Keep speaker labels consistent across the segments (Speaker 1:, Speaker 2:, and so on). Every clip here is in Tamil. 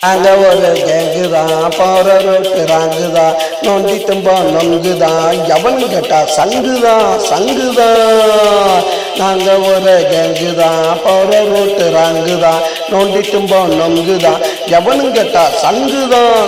Speaker 1: நாங்க ஒரு கேங்குதான் போற ரோட்டு ராங்குதான் நோண்டி தும்பா நொங்குதான் எவனு கேட்டா சங்குதான் நாங்க ஒரு கேங்குதான் போற ரோட்டு ராங்குதான் நோண்டி தும்பா நொங்குதான் எவனு கேட்டா சங்குதான்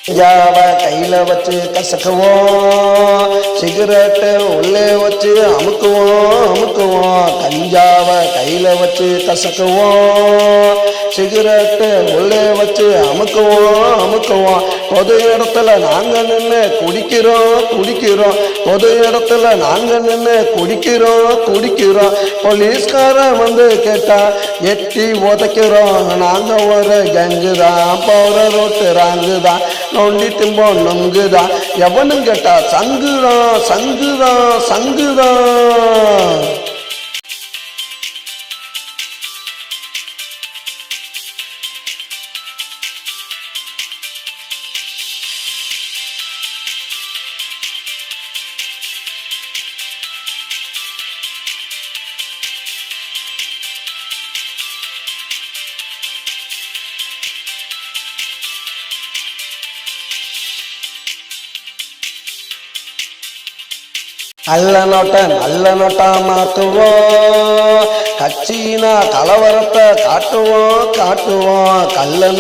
Speaker 1: கஞ்சாவ கையில வச்சு கசக்குவோம், சிகரெட்டு உள்ளே வச்சு அமுக்குவோம். கஞ்சாவ கையில வச்சு கசக்குவோம், சிகரெட்டு உள்ளே வச்சு அமுக்குவோம். பொது இடத்துல நாங்க நின்று குடிக்கிறோம். பொது இடத்துல நாங்க நின்று குடிக்கிறோம். போலீஸ்காரன் வந்து கேட்டா எட்டி உதைக்கிறோம். நாங்க ஒரு கேங்குதான் போற ரோட்டு ராங்குதான் நோண்டி தும்போ நொங்குதான் எவனும் கேட்டா சங்குதான். நல்ல நோட்டா மாத்துவோம், கட்சினா கலவரத்தை காட்டுவோம். நல்ல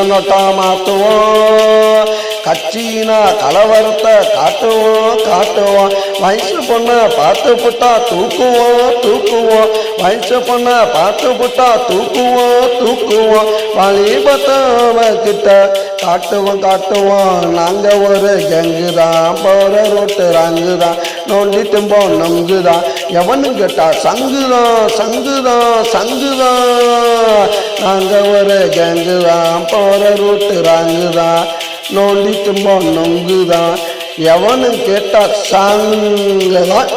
Speaker 1: நோட்டா மாத்துவோம், கட்சினா கலவரத்தை காட்டுவோம். வயசு பொண்ண பார்த்து புட்டா தூக்குவோம். வயசு பொண்ண பார்த்து புட்டா தூக்குவோம். வாலிபத்தவ கிட்ட காட்டுவோம். நாங்க ஒரு கேங்குதான் போற ரோட்டு ராங்குதான் நோண்டி தும்போ நொங்குதான் எவனு கேட்டா சங்குதான். நாங்க ஒரு கேங்குதான் போற ரோட்டு ராங்குதான் நோண்டி தும்போ நொங்குதான் எவனு கேட்டா சங்குதான்.